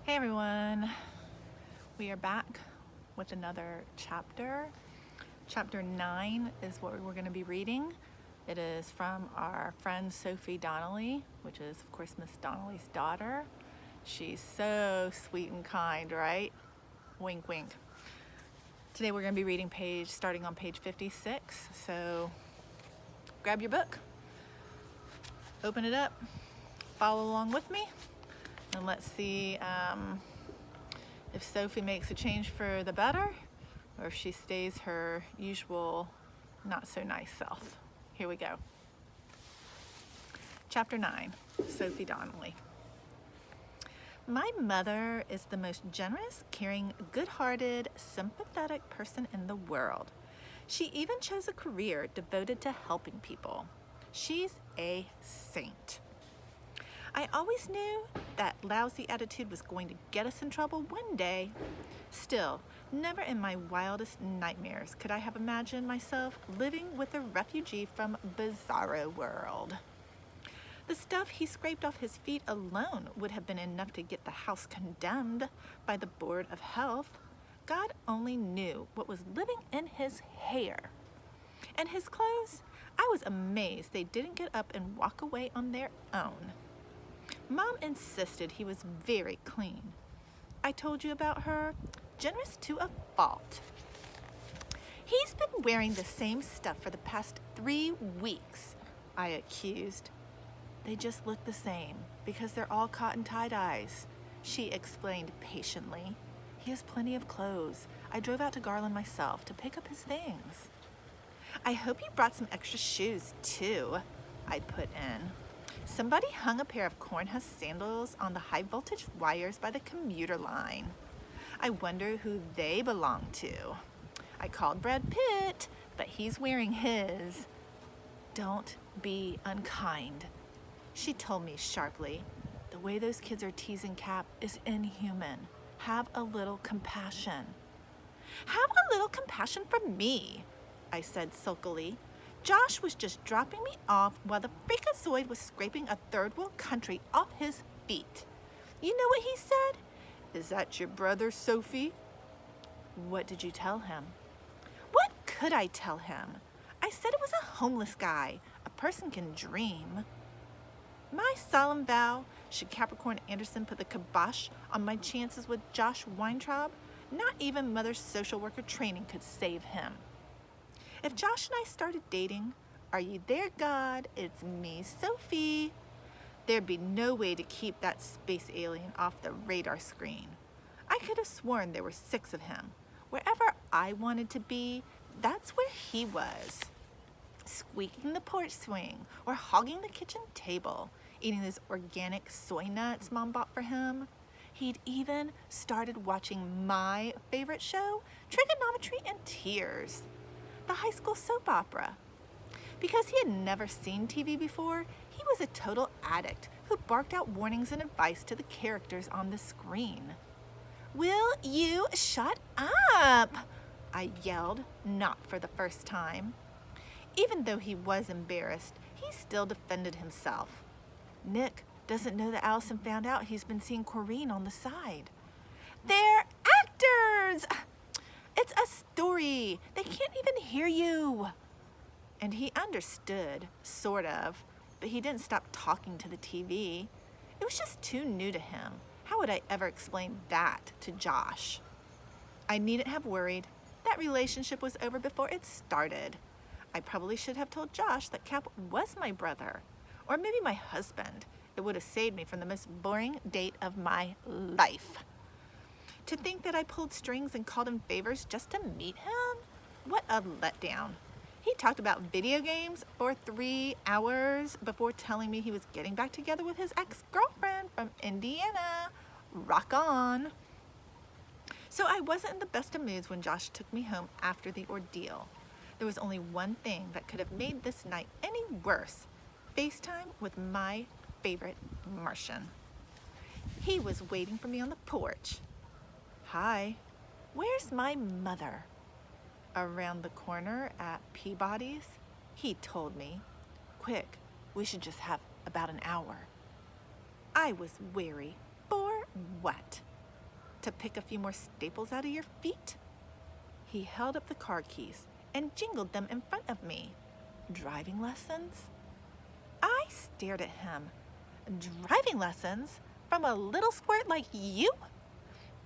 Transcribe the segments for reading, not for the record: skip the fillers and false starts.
Hey everyone, we are back with another chapter. Chapter 9 is what we're going to be reading. It is from our friend Sophie Donnelly, which is of course Miss Donnelly's daughter. She's so sweet and kind, right? Wink wink. Today we're going to be reading starting on page 56, so grab your book, open it up, follow along with me, and let's see if Sophie makes a change for the better or if she stays her usual not so nice self. Here we go. Chapter 9, Sophie Donnelly. My mother is the most generous, caring, good-hearted, sympathetic person in the world. She even chose a career devoted to helping people. She's a saint. I always knew that lousy attitude was going to get us in trouble one day. Still, never in my wildest nightmares could I have imagined myself living with a refugee from Bizarro World. The stuff he scraped off his feet alone would have been enough to get the house condemned by the Board of Health. God only knew what was living in his hair. And his clothes? I was amazed they didn't get up and walk away on their own. Mom insisted he was very clean. I told you about her, generous to a fault. He's been wearing the same stuff for the past 3 weeks, I accused. They just look the same because they're all cotton tie-dyes, she explained patiently. He has plenty of clothes. I drove out to Garland myself to pick up his things. I hope you brought some extra shoes too, I put in. Somebody hung a pair of cornhusk sandals on the high-voltage wires by the commuter line. I wonder who they belong to. I called Brad Pitt, but he's wearing his. Don't be unkind, she told me sharply. The way those kids are teasing Cap is inhuman. Have a little compassion. Have a little compassion for me, I said sulkily. Josh was just dropping me off while the freakazoid was scraping a third world country off his feet. You know what he said? Is that your brother, Sophie? What did you tell him? What could I tell him? I said it was a homeless guy. A person can dream. My solemn vow, should Capricorn Anderson put the kibosh on my chances with Josh Weintraub, not even Mother's social worker training could save him. If Josh and I started dating, are you there, God? It's me, Sophie. There'd be no way to keep that space alien off the radar screen. I could have sworn there were 6 of him. Wherever I wanted to be, that's where he was. Squeaking the porch swing or hogging the kitchen table, eating those organic soy nuts Mom bought for him. He'd even started watching my favorite show, Trigonometry and Tears, the high school soap opera. Because he had never seen TV before, he was a total addict who barked out warnings and advice to the characters on the screen. Will you shut up? I yelled, not for the first time. Even though he was embarrassed, he still defended himself. Nick doesn't know that Allison found out he's been seeing Corinne on the side. They're actors! It's a story. They can't even hear you. And he understood, sort of, but he didn't stop talking to the TV. It was just too new to him. How would I ever explain that to Josh? I needn't have worried. That relationship was over before it started. I probably should have told Josh that Cap was my brother, or maybe my husband. It would have saved me from the most boring date of my life. To think that I pulled strings and called him favors just to meet him? What a letdown. He talked about video games for 3 hours before telling me he was getting back together with his ex-girlfriend from Indiana. Rock on. So I wasn't in the best of moods when Josh took me home after the ordeal. There was only one thing that could have made this night any worse. FaceTime with my favorite Martian. He was waiting for me on the porch. Hi, where's my mother? Around the corner at Peabody's, he told me. Quick, we should just have about an hour. I was wary. For what? to pick a few more staples out of your feet? He held up the car keys and jingled them in front of me. Driving lessons? I stared at him. Driving lessons? From a little squirt like you?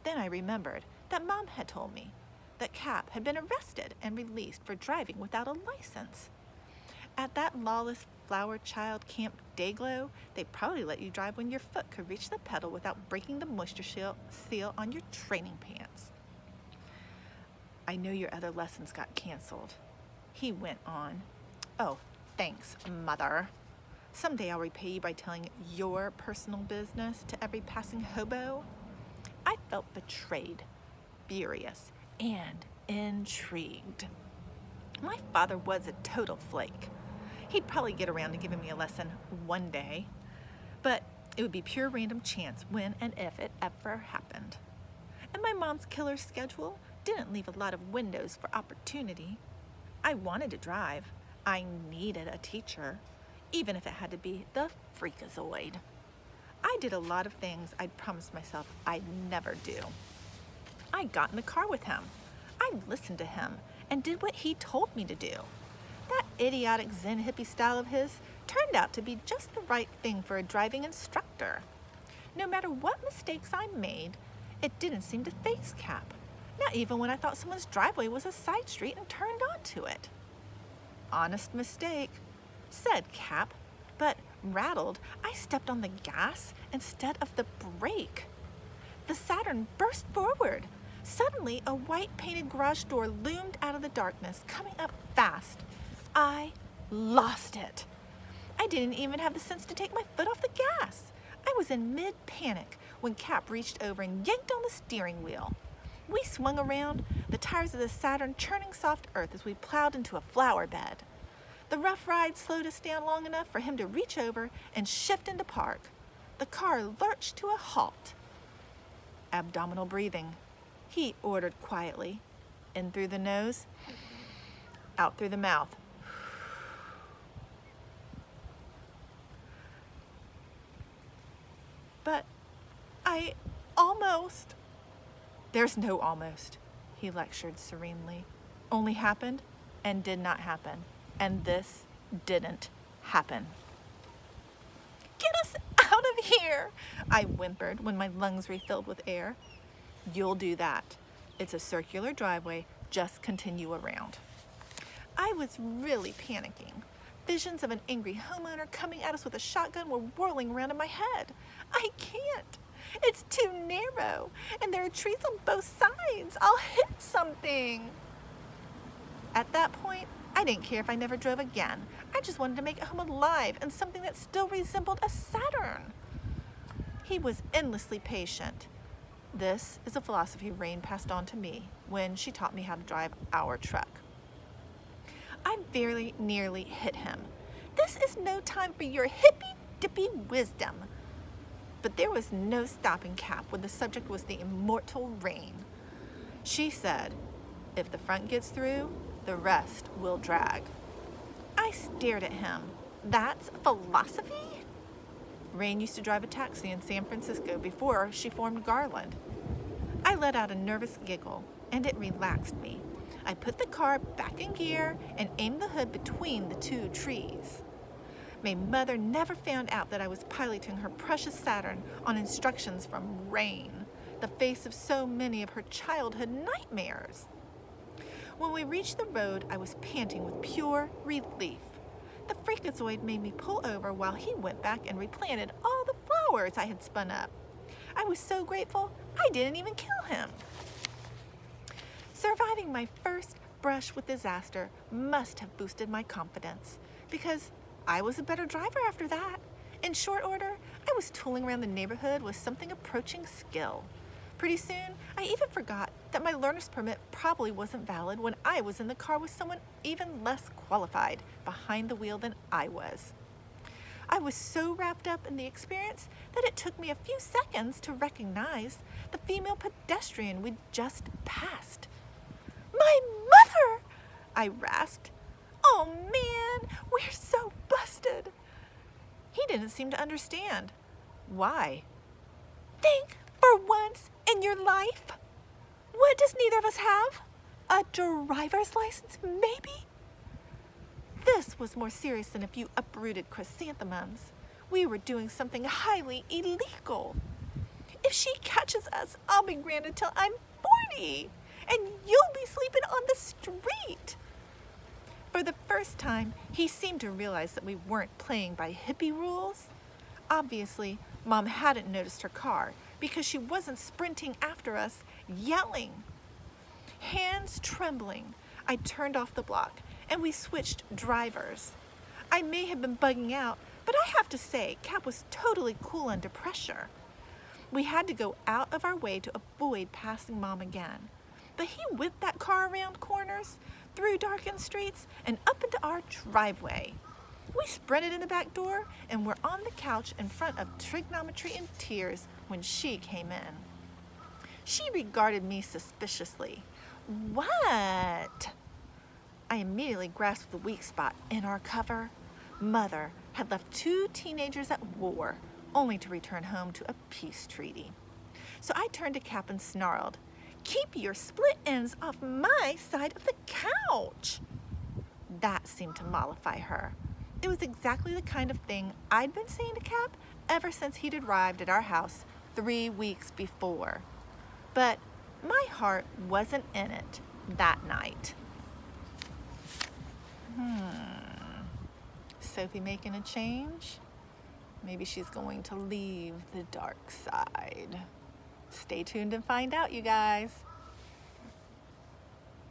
Then I remembered that Mom had told me that Cap had been arrested and released for driving without a license. At that lawless flower child camp Dayglow, they probably let you drive when your foot could reach the pedal without breaking the moisture seal on your training pants. I know your other lessons got canceled, he went on. Oh, thanks, Mother. Someday I'll repay you by telling your personal business to every passing hobo. I felt betrayed, furious, and intrigued. My father was a total flake. He'd probably get around to giving me a lesson one day, but it would be pure random chance when and if it ever happened. And my mom's killer schedule didn't leave a lot of windows for opportunity. I wanted to drive. I needed a teacher, even if it had to be the freakazoid. I did a lot of things I'd promised myself I'd never do. I got in the car with him. I listened to him and did what he told me to do. That idiotic Zen hippie style of his turned out to be just the right thing for a driving instructor. No matter what mistakes I made, it didn't seem to faze Cap, not even when I thought someone's driveway was a side street and turned onto it. Honest mistake, said Cap, but rattled, I stepped on the gas instead of the brake. The Saturn burst forward. Suddenly, a white-painted garage door loomed out of the darkness, coming up fast. I lost it. I didn't even have the sense to take my foot off the gas. I was in mid-panic when Cap reached over and yanked on the steering wheel. We swung around, the tires of the Saturn churning soft earth as we plowed into a flower bed. The rough ride slowed us down long enough for him to reach over and shift into park. The car lurched to a halt. Abdominal breathing, he ordered quietly. In through the nose, out through the mouth. But I almost... There's no almost, he lectured serenely. Only happened and did not happen. And this didn't happen. Get us out of here, I whimpered when my lungs refilled with air. You'll do that. It's a circular driveway. Just continue around. I was really panicking. Visions of an angry homeowner coming at us with a shotgun were whirling around in my head. I can't. It's too narrow, and there are trees on both sides. I'll hit something. At that point, I didn't care if I never drove again. I just wanted to make it home alive and something that still resembled a Saturn. He was endlessly patient. This is a philosophy Rain passed on to me when she taught me how to drive our truck. I very nearly hit him. This is no time for your hippy-dippy wisdom. But there was no stopping Cap when the subject was the immortal Rain. She said, if the front gets through, the rest will drag. I stared at him. That's philosophy? Rain used to drive a taxi in San Francisco before she formed Garland. I let out a nervous giggle, and it relaxed me. I put the car back in gear and aimed the hood between the two trees. May Mother never found out that I was piloting her precious Saturn on instructions from Rain, the face of so many of her childhood nightmares. When we reached the road, I was panting with pure relief. The freakazoid made me pull over while he went back and replanted all the flowers I had spun up. I was so grateful I didn't even kill him. Surviving my first brush with disaster must have boosted my confidence, because I was a better driver after that. In short order, I was tooling around the neighborhood with something approaching skill. Pretty soon, I even forgot that my learner's permit probably wasn't valid when I was in the car with someone even less qualified behind the wheel than I was. I was so wrapped up in the experience that it took me a few seconds to recognize the female pedestrian we'd just passed. My mother! I rasped. Oh man, we're so busted. He didn't seem to understand. Why? Thank For once in your life? What does neither of us have? A driver's license, maybe? This was more serious than a few uprooted chrysanthemums. We were doing something highly illegal. If she catches us, I'll be grounded till I'm 40, and you'll be sleeping on the street. For the first time, he seemed to realize that we weren't playing by hippie rules. Obviously, Mom hadn't noticed her car because she wasn't sprinting after us, yelling. Hands trembling, I turned off the block and we switched drivers. I may have been bugging out, but I have to say, Cap was totally cool under pressure. We had to go out of our way to avoid passing Mom again. But he whipped that car around corners, through darkened streets, and up into our driveway. We sprinted in the back door and were on the couch in front of trigonometry in tears when she came in. She regarded me suspiciously. What? I immediately grasped the weak spot in our cover. Mother had left 2 teenagers at war, only to return home to a peace treaty. So I turned to Cap and snarled, "Keep your split ends off my side of the couch." That seemed to mollify her. It was exactly the kind of thing I'd been saying to Cap ever since he'd arrived at our house 3 weeks before. But my heart wasn't in it that night. Sophie making a change? Maybe she's going to leave the dark side. Stay tuned and find out, you guys.